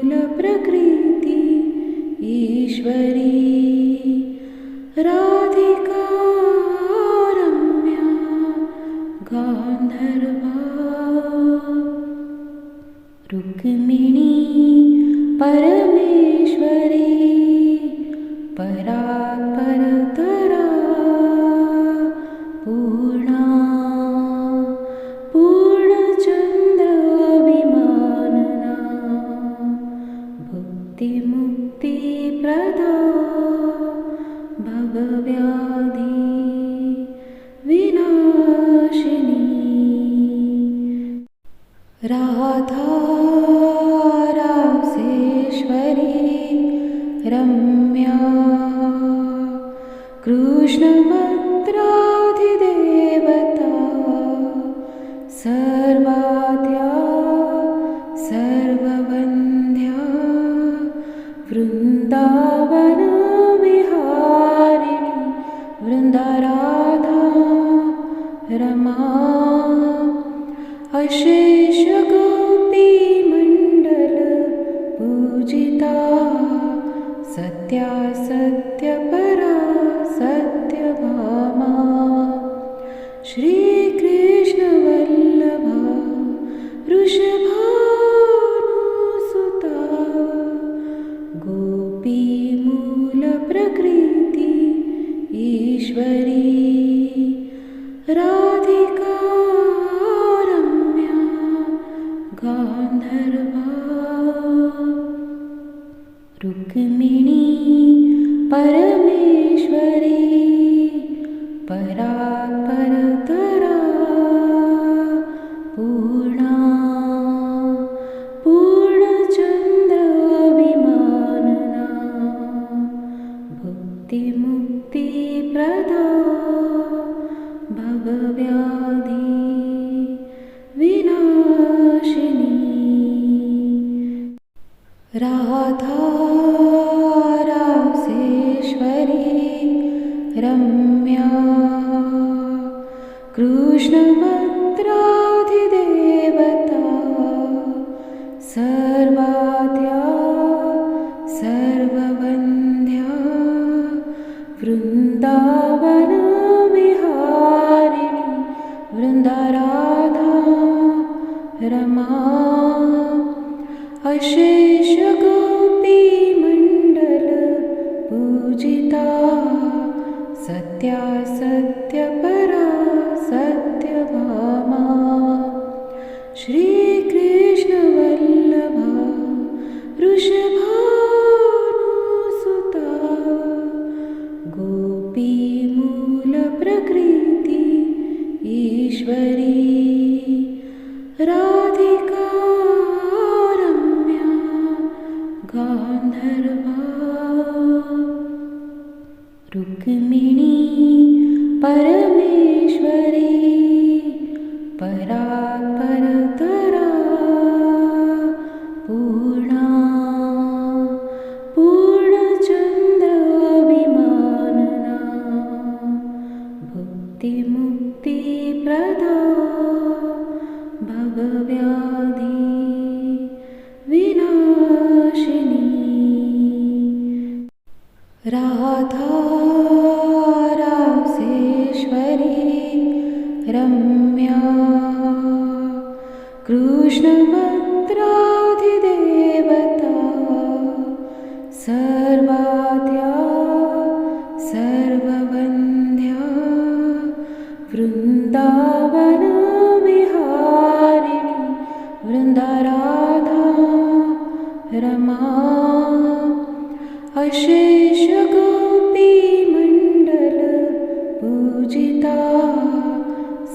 गोपीमूलप्रकृति ईश्वरी राधिका रम्या गान्धर्वा रुक्मिणी परमेश्वरी परात्परतरा पूर्णा पूर्णचन्द्रविमानना भुक्तिमुक्तिप्रदा भवव्याधि विनाशिनी राधा रासेश्वरी रम्या कृष्णभद्राधिदेवता सर्वाद्या सर्ववन्द्या वृन्दावनविहारिणी वृन्दाराधा रमा अशेषगोपीमण्डल पूजिता सत्या सत्यपरा सत्यभामा श्रीकृष्णवल्लभा वृषभानुसुता गोपीमूलप्रकृति राधा रासेश्वरी रम्या कृष्णमद्राधिदेवता सर्वाद्या सर्ववन्द्या वृन्दावनविहारिणी वृन्दाराधा रमा अशेषगोपीमण्डल पूजिता सत्या सत्यपरा सत्यभामा श्रीकृष्णवल्लभा वृषभानुसुता गोपीमूलप्रकृति ईश्वरी राधिका रम्या गान्धर्वा रुक्मिणी परमेश्वरी परात्परतरा पूर्णा पूर्णचन्द्रविमानना भुक्तिमुक्तिप्रदा भवव्याधि विनाशिनी राधा रासेश्वरी रम्या कृष्णमद्राधिदेवता सर्वाद्या सर्ववन्द्या वृन्दावनविहारिणी वृन्दाराधा रमा अशेषगोपीमण्डल पूजिता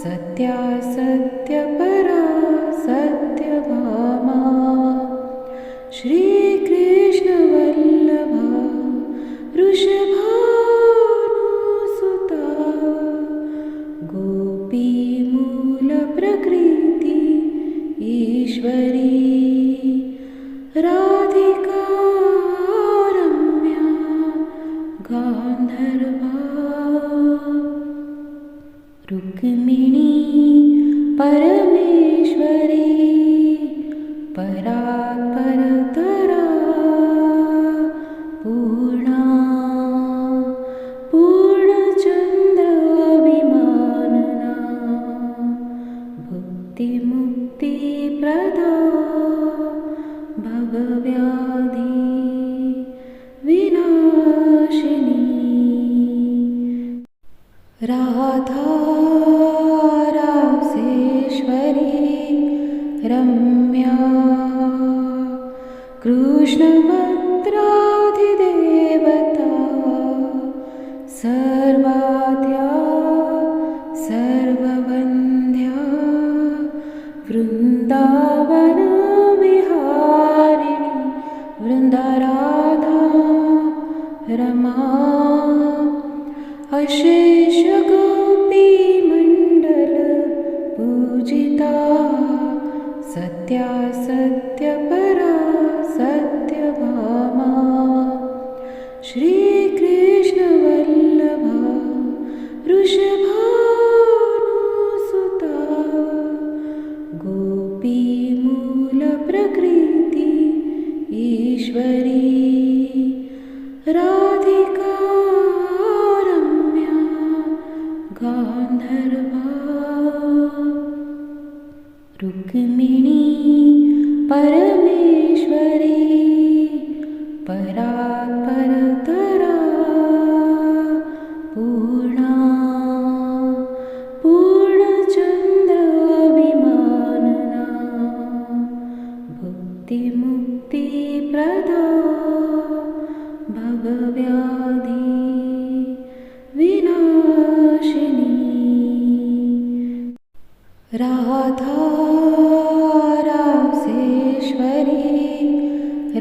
सत्या सत्यपरा सत्यभामा श्रीकृष्णवल्लभा वृषभानुसुता गोपीमूलप्रकृति ईश्वरी राधिका रम्या गान्धर्वा रुक्मिणी परमेश्वरी परात्परतरा पूर्णा पूर्णचन्द्रविमानना भुक्तिमुक्तिप्रदा भवव्याधि विनाशिनी राधा रासेश्वरी रम्या कृष्णमद्राधिदेवता सर्वाद्या सर्ववन्द्या वृन्दावनविहारिणी वृन्दाराधा रमा अशेषगोपीमण्डल पूजिता सत्या सत्यपरा सत्यभामा श्रीकृष्णवल्लभा वृषभानुसुता गोपीमूलप्रकृति ईश्वरी राधिका रम्या गान्धर्वा रुक्मिणी परमेश्वरी परात्परतरा पूर्णा पूर्णचन्द्रविमानना भुक्तिमुक्तिप्रदा भवव्याधि विनाशिनी राधा रासेश्वरी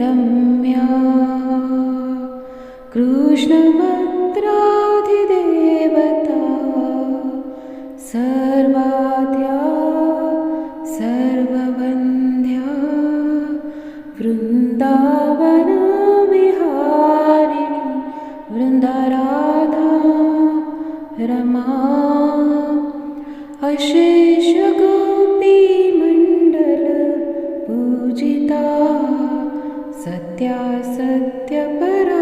रम्या कृष्णमद्राधिदेवता सर्वाद्या सर्ववन्द्या वृन्दावनविहारिणी अशेष गोपीमण्डल पूजिता सत्यासत्यपरा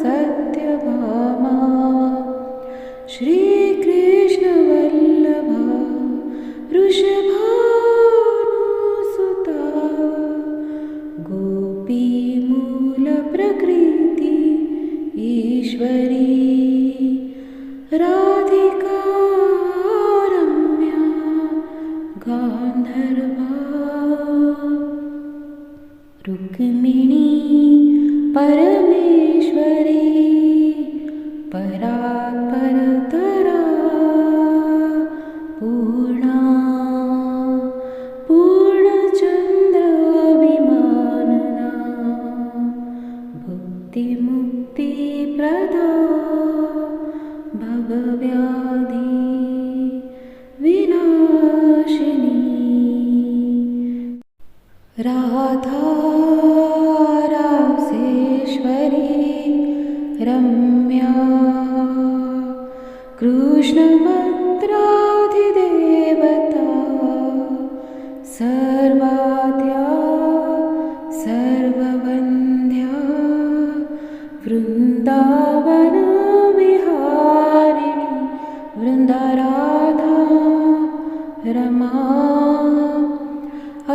सत्यभामा श्रीकृष्णवल्लभा वृषभानुसुता गोपीमूलप्रकृति ईश्वरी राधिका रम्या गान्धर्वा रुक्मिणी परमेश्वरी परात्परतरा पूर्णा पूर्णचन्द्रविमानना भुक्तिमुक्तिप्रदा भवव्याधि विनाशिनी राधा रासेश्वरी रम्या कृष्णभद्राधिदेवता सर्वाद्या सर्ववन्द्या वृन्दावनविहारिणी वृन्दाराधा रमा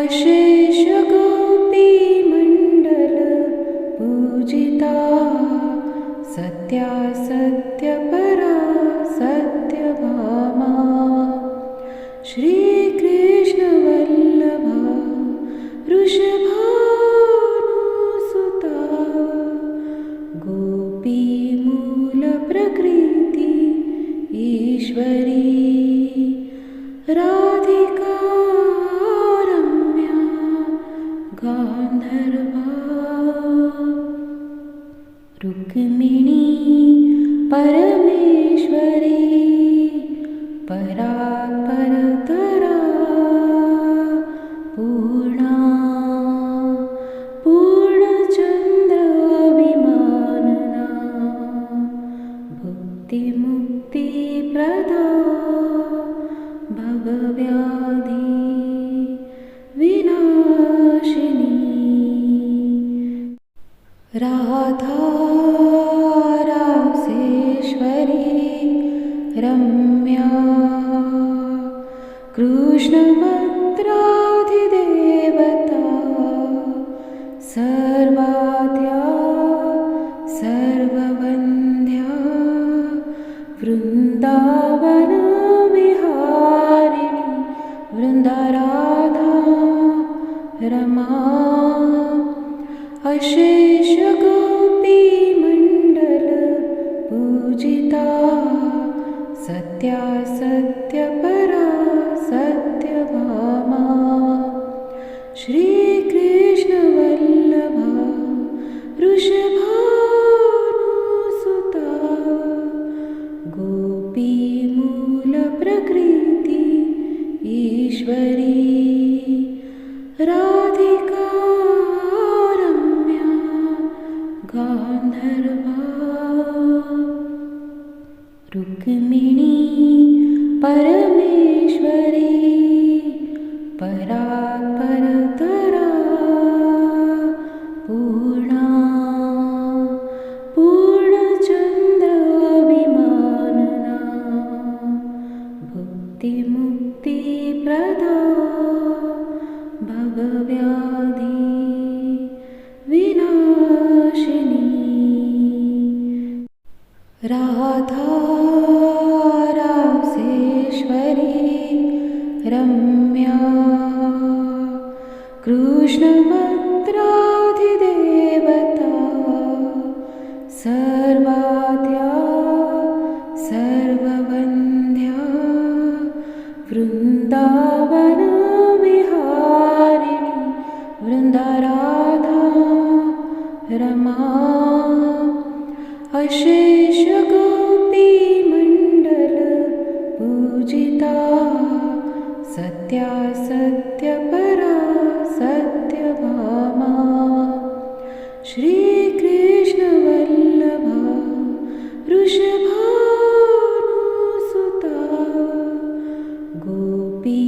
अशेष गोपीमण्डल पूजिता सत्यासत्यपरा सत्यभामा श्रीकृष्णवल्लभा वृषभानुसुता गोपीमूलप्रकृति ईश्वरी राधिका रम्या गान्धर्वा रुक्मिणी परमेश्वरी परात्परतरा पूर्णा पूर्णचन्द्रविमानना भुक्तिमुक्तिप्रदा भवव्याधि विनाशिनी राधा रासेश्वरी रम्या कृष्णभद्राधिदेवता सर्वाद्या सर्ववन्द्या वृन्दावनविहारिणी वृन्दाराधा रमा अशेष गोपीमण्डल पूजिता सत्यासत्यपरा सत्यभामा श्रीकृष्णवल्लभा वृषभानुसुता गोपीमूलप्रकृति ईश्वरी राधिका रम्या गान्धर्वा रुक्मिणी परमेश्वरी परात्परतरा पूर्णा पूर्णचन्द्रविमानना भुक्तिमुक्तिप्रदा भवव्याधि विनाशिनी राधा रासेश्वरी रम्या कृष्णभद्राधिदेवता सर्वाद्या सर्ववन्द्या वृन्दावनविहारिणी वृन्दाराधा रमा अशेष गोपीमण्डल पूजिता सत्यासत्यपरा सत्यभामा श्रीकृष्णवल्लभा वृषभानुसुता गोपी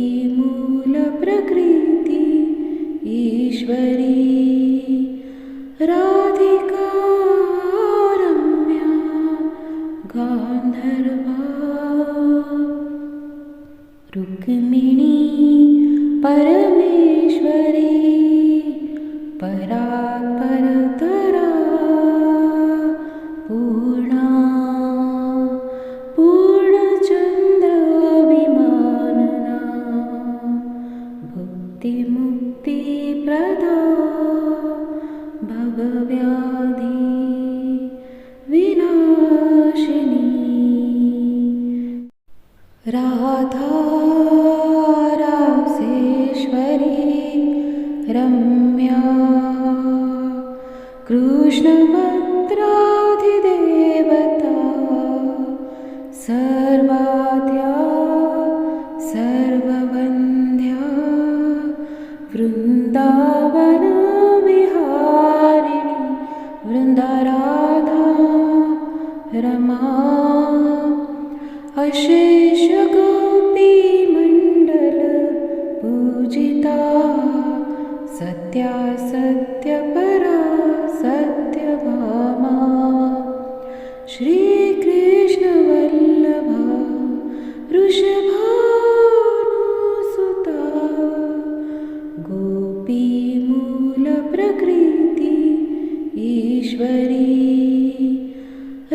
राधिका रम्या गान्धर्वा रुक्मिणी परमेश्वरी परात्परतरा पूर्णा पूर्णचन्द्रविमानना भुक्तिमुक्तिप्रदा भवव्याधि विनाशिनी राधा रासेश्वरी रम्या कृष्णभद्राधिदेवता सर्वाद्या सर्ववन्द्या वृन्दावनविहारिणी वृन्दाराधा रमा अशेषगोपीमण्डल पूजिता सत्यासत्यपरा सत्यभामा श्रीकृष्णवल्लभा वृषभानुसुता गोपीमूलप्रकृति ईश्वरी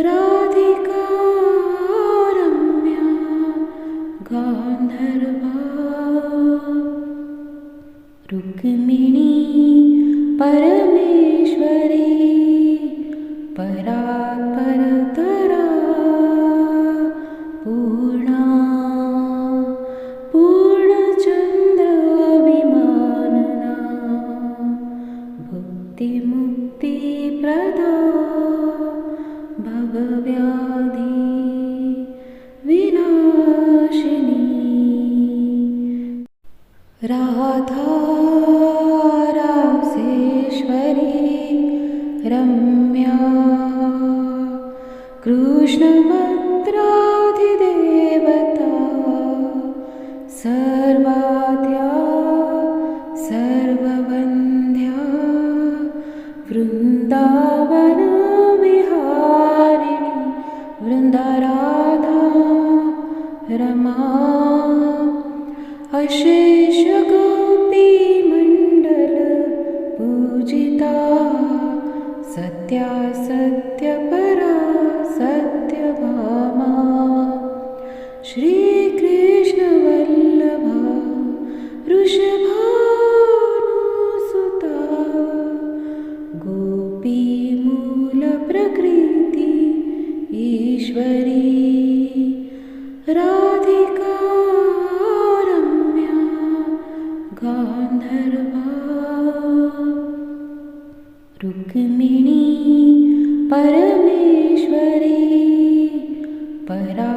राधिका रम्या गान्धर्वा रुक्मिणी परमेश्वरी परात्परतरा पूर्णा पूर्णचन्द्रविमानना भुक्तिमुक्तिप्रदा भवव्याधि विनाशिनी राधा रासेश्वरी रम्या कृष्णभद्राधिदेवता सर्वाद्या सर्ववन्द्या वृन्दावनविहारिणी वृन्दाराधा रमा अशेषगोपीमण्डल पूजिता सत्यासत्यपरा सत्यभामा श्रीकृष्णवल्लभा वृषभानुसुता गोपीमूलप्रकृति ईश्वरी राधिका रम्या गान्धर्वा रुक्मिणी परमेश्वरी परा